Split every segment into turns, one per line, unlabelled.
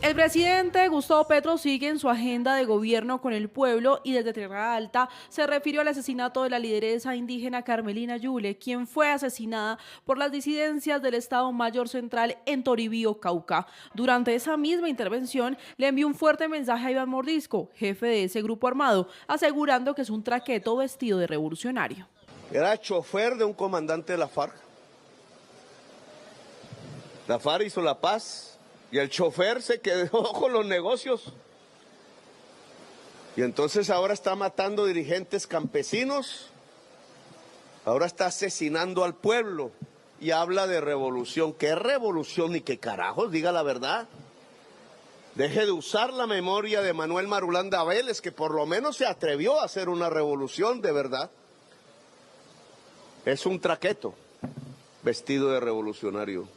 El presidente Gustavo Petro sigue en su agenda de gobierno con el pueblo y desde Tierra Alta se refirió al asesinato de la lideresa indígena Carmelina Yule, quien fue asesinada por las disidencias del Estado Mayor Central en Toribío, Cauca. Durante esa misma intervención le envió un fuerte mensaje a Iván Mordisco, jefe de ese grupo armado, asegurando que es un traqueto vestido de revolucionario.
Era chofer de un comandante de la FARC. La FARC hizo la paz. Y el chofer se quedó con los negocios. Y entonces ahora está matando dirigentes campesinos. Ahora está asesinando al pueblo. Y habla de revolución. ¿Qué revolución y qué carajos? Diga la verdad. Deje de usar la memoria de Manuel Marulanda Vélez, que por lo menos se atrevió a hacer una revolución de verdad. Es un traqueto vestido de revolucionario.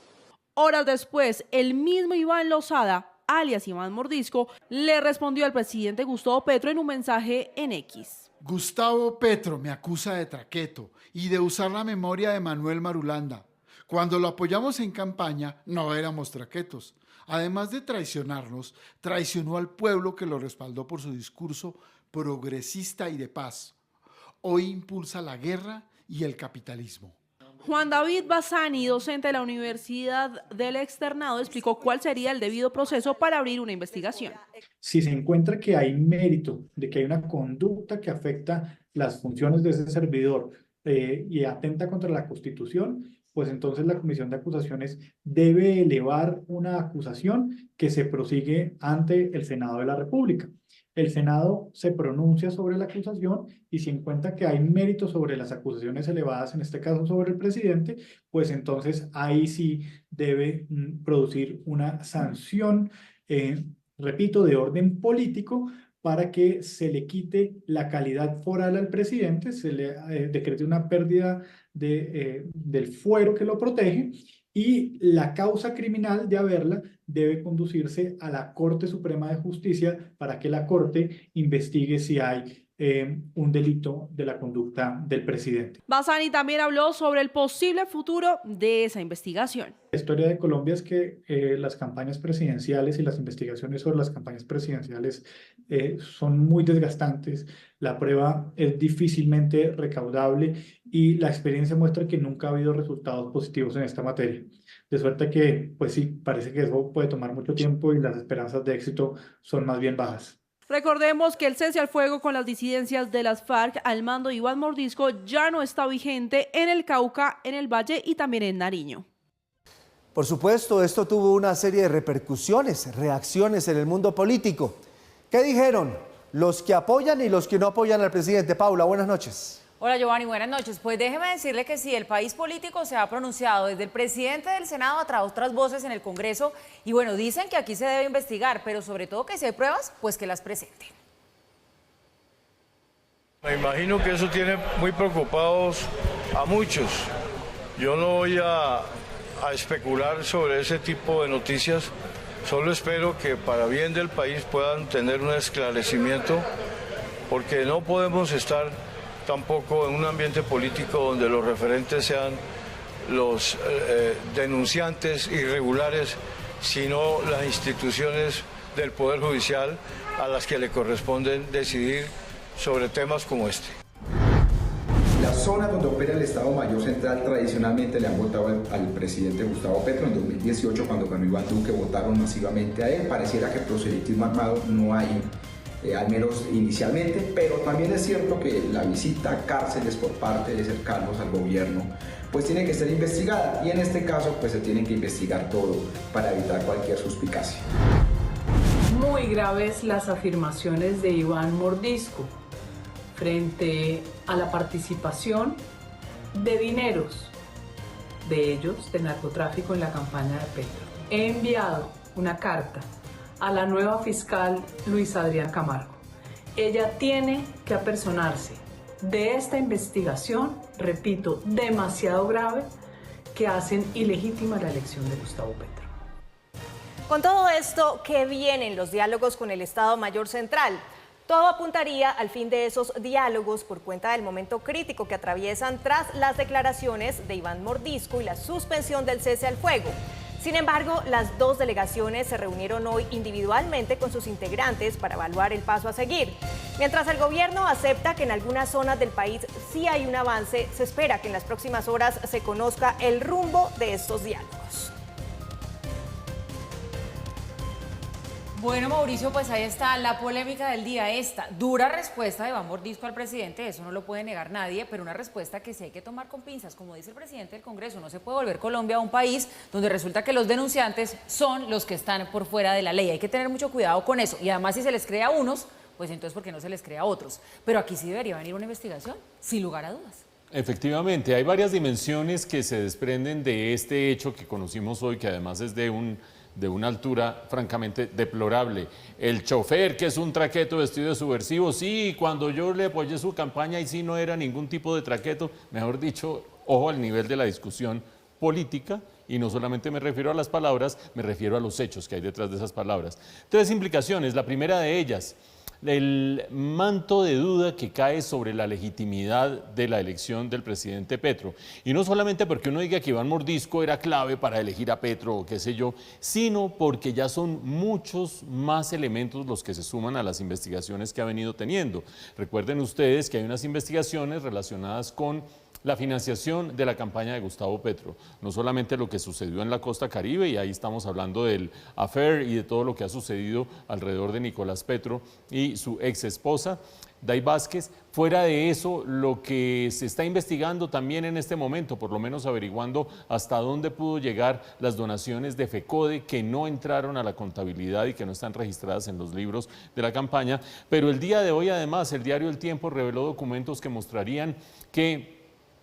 Horas después, el mismo Iván Lozada, alias Iván Mordisco, le respondió al presidente Gustavo Petro en un mensaje en X.
Gustavo Petro me acusa de traqueto y de usar la memoria de Manuel Marulanda. Cuando lo apoyamos en campaña, no éramos traquetos. Además de traicionarnos, traicionó al pueblo que lo respaldó por su discurso progresista y de paz. Hoy impulsa la guerra y el capitalismo.
Juan David Bassani, docente de la Universidad del Externado, explicó cuál sería el debido proceso para abrir una investigación.
Si se encuentra que hay mérito, de que hay una conducta que afecta las funciones de ese servidor y atenta contra la Constitución, pues entonces la Comisión de Acusaciones debe elevar una acusación que se prosigue ante el Senado de la República. El Senado se pronuncia sobre la acusación y si encuentra que hay mérito sobre las acusaciones elevadas, en este caso sobre el presidente, pues entonces ahí sí debe producir una sanción, repito, de orden político para que se le quite la calidad foral al presidente, se le decrete una pérdida del fuero que lo protege y la causa criminal de haberla debe conducirse a la Corte Suprema de Justicia para que la Corte investigue si hay un delito de la conducta del presidente.
Bassani también habló sobre el posible futuro de esa investigación.
La historia de Colombia es que las campañas presidenciales y las investigaciones sobre las campañas presidenciales son muy desgastantes, la prueba es difícilmente recaudable y la experiencia muestra que nunca ha habido resultados positivos en esta materia. De suerte que, pues sí, parece que eso puede tomar mucho tiempo y las esperanzas de éxito son más bien bajas.
Recordemos que el cese al fuego con las disidencias de las FARC al mando de Iván Mordisco ya no está vigente en el Cauca, en el Valle y también en Nariño.
Por supuesto, esto tuvo una serie de repercusiones, reacciones en el mundo político. ¿Qué dijeron los que apoyan y los que no apoyan al presidente? Paula, buenas noches.
Hola Giovanni, buenas noches. Pues déjeme decirle que sí, el país político se ha pronunciado desde el presidente del Senado hasta otras voces en el Congreso y bueno, dicen que aquí se debe investigar, pero sobre todo que si hay pruebas, pues que las presenten.
Me imagino que eso tiene muy preocupados a muchos. Yo no voy a especular sobre ese tipo de noticias, solo espero que para bien del país puedan tener un esclarecimiento, porque no podemos estar tampoco en un ambiente político donde los referentes sean los denunciantes irregulares, sino las instituciones del Poder Judicial a las que le corresponden decidir sobre temas como este.
Las zonas donde opera el Estado Mayor Central tradicionalmente le han votado al presidente Gustavo Petro. En 2018, cuando ganó Iván Duque, votaron masivamente a él. Pareciera que proselitismo armado no hay, al menos inicialmente, pero también es cierto que la visita a cárceles por parte de cercanos al gobierno pues tiene que ser investigada y en este caso pues se tiene que investigar todo para evitar cualquier suspicacia.
Muy graves las afirmaciones de Iván Mordisco frente a la participación de dineros de ellos de narcotráfico en la campaña de Petro. He enviado una carta a la nueva fiscal Luisa Adriana Camargo. Ella tiene que apersonarse de esta investigación, repito, demasiado grave, que hacen ilegítima la elección de Gustavo Petro.
Con todo esto, ¿qué vienen los diálogos con el Estado Mayor Central? Todo apuntaría al fin de esos diálogos por cuenta del momento crítico que atraviesan tras las declaraciones de Iván Mordisco y la suspensión del cese al fuego.
Sin embargo, las dos delegaciones se reunieron hoy individualmente con sus integrantes para evaluar el paso a seguir. Mientras el gobierno acepta que en algunas zonas del país sí hay un avance, se espera que en las próximas horas se conozca el rumbo de estos diálogos.
Bueno, Mauricio, pues ahí está la polémica del día. Esta dura respuesta de Iván Mordisco al presidente, eso no lo puede negar nadie, pero una respuesta que sí hay que tomar con pinzas. Como dice el presidente del Congreso, no se puede volver Colombia un país donde resulta que los denunciantes son los que están por fuera de la ley. Hay que tener mucho cuidado con eso. Y además, si se les cree a unos, pues entonces, ¿por qué no se les cree a otros? Pero aquí sí debería venir una investigación, sin lugar a dudas.
Efectivamente, hay varias dimensiones que se desprenden de este hecho que conocimos hoy, que además es de una altura francamente deplorable. El chofer, que es un traqueto vestido de subversivo, sí, cuando yo le apoyé su campaña y sí no era ningún tipo de traqueto, mejor dicho, ojo al nivel de la discusión política, y no solamente me refiero a las palabras, me refiero a los hechos que hay detrás de esas palabras. Tres implicaciones, la primera de ellas, el manto de duda que cae sobre la legitimidad de la elección del presidente Petro. Y no solamente porque uno diga que Iván Mordisco era clave para elegir a Petro o qué sé yo, sino porque ya son muchos más elementos los que se suman a las investigaciones que ha venido teniendo. Recuerden ustedes que hay unas investigaciones relacionadas con la financiación de la campaña de Gustavo Petro, no solamente lo que sucedió en la costa Caribe, y ahí estamos hablando del affair y de todo lo que ha sucedido alrededor de Nicolás Petro y su ex esposa, Day Vázquez. Fuera de eso, lo que se está investigando también en este momento, por lo menos averiguando hasta dónde pudo llegar las donaciones de FECODE que no entraron a la contabilidad y que no están registradas en los libros de la campaña. Pero el día de hoy, además, el diario El Tiempo reveló documentos que mostrarían que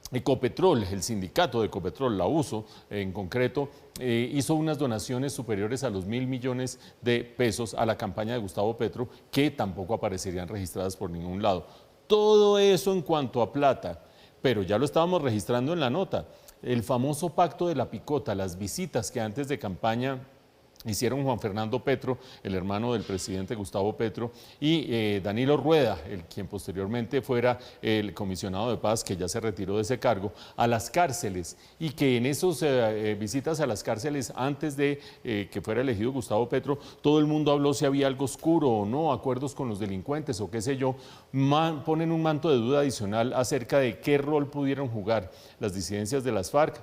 Ecopetrol, el sindicato de Ecopetrol, la USO en concreto, hizo unas donaciones superiores a los 1.000 millones de pesos a la campaña de Gustavo Petro, que tampoco aparecerían registradas por ningún lado. Todo eso en cuanto a plata, pero ya lo estábamos registrando en la nota. El famoso pacto de la picota, las visitas que antes de campaña hicieron Juan Fernando Petro, el hermano del presidente Gustavo Petro, y Danilo Rueda, quien posteriormente fuera el comisionado de paz, que ya se retiró de ese cargo, a las cárceles, y que en esas visitas a las cárceles, antes de que fuera elegido Gustavo Petro, todo el mundo habló si había algo oscuro o no, acuerdos con los delincuentes o qué sé yo, ponen un manto de duda adicional acerca de qué rol pudieron jugar las disidencias de las FARC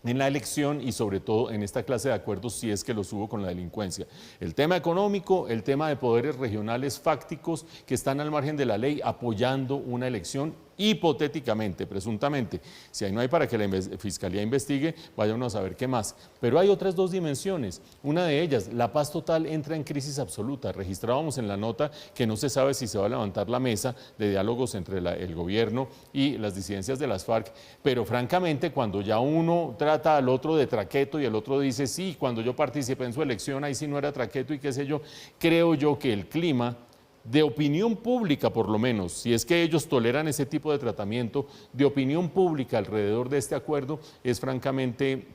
en la elección y sobre todo en esta clase de acuerdos si es que los hubo con la delincuencia. El tema económico, el tema de poderes regionales fácticos que están al margen de la ley apoyando una elección hipotéticamente, presuntamente. Si ahí no hay para que la Fiscalía investigue, vaya uno a saber qué más. Pero hay otras dos dimensiones. Una de ellas, la paz total entra en crisis absoluta. Registrábamos en la nota que no se sabe si se va a levantar la mesa de diálogos entre el gobierno y las disidencias de las FARC, pero francamente cuando ya uno trata al otro de traqueto y el otro dice, sí, cuando yo participé en su elección, ahí sí no era traqueto y qué sé yo, creo yo que el clima de opinión pública, por lo menos, si es que ellos toleran ese tipo de tratamiento, de opinión pública alrededor de este acuerdo, es francamente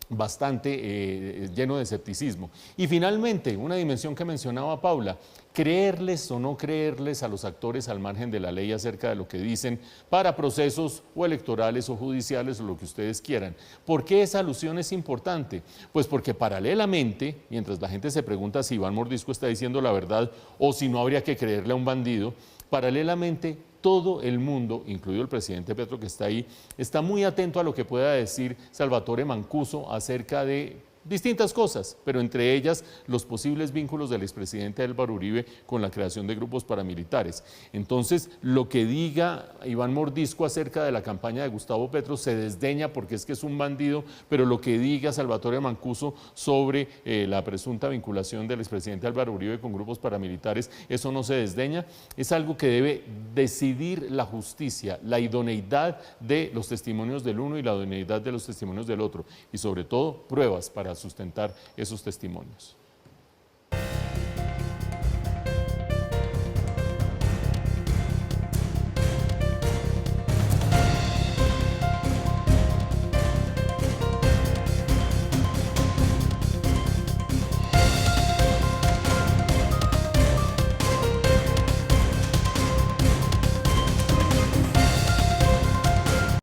bastante lleno de escepticismo. Y finalmente, una dimensión que mencionaba Paula, creerles o no creerles a los actores al margen de la ley acerca de lo que dicen para procesos o electorales o judiciales o lo que ustedes quieran. ¿Por qué esa alusión es importante? Pues porque paralelamente, mientras la gente se pregunta si Iván Mordisco está diciendo la verdad o si no habría que creerle a un bandido, paralelamente todo el mundo, incluido el presidente Petro que está ahí, está muy atento a lo que pueda decir Salvatore Mancuso acerca de distintas cosas, pero entre ellas los posibles vínculos del expresidente Álvaro Uribe con la creación de grupos paramilitares. Entonces, lo que diga Iván Mordisco acerca de la campaña de Gustavo Petro se desdeña porque es que es un bandido, pero lo que diga Salvatore Mancuso sobre la presunta vinculación del expresidente Álvaro Uribe con grupos paramilitares, eso no se desdeña, es algo que debe decidir la justicia, la idoneidad de los testimonios del uno y la idoneidad de los testimonios del otro, y sobre todo pruebas para sustentar esos testimonios.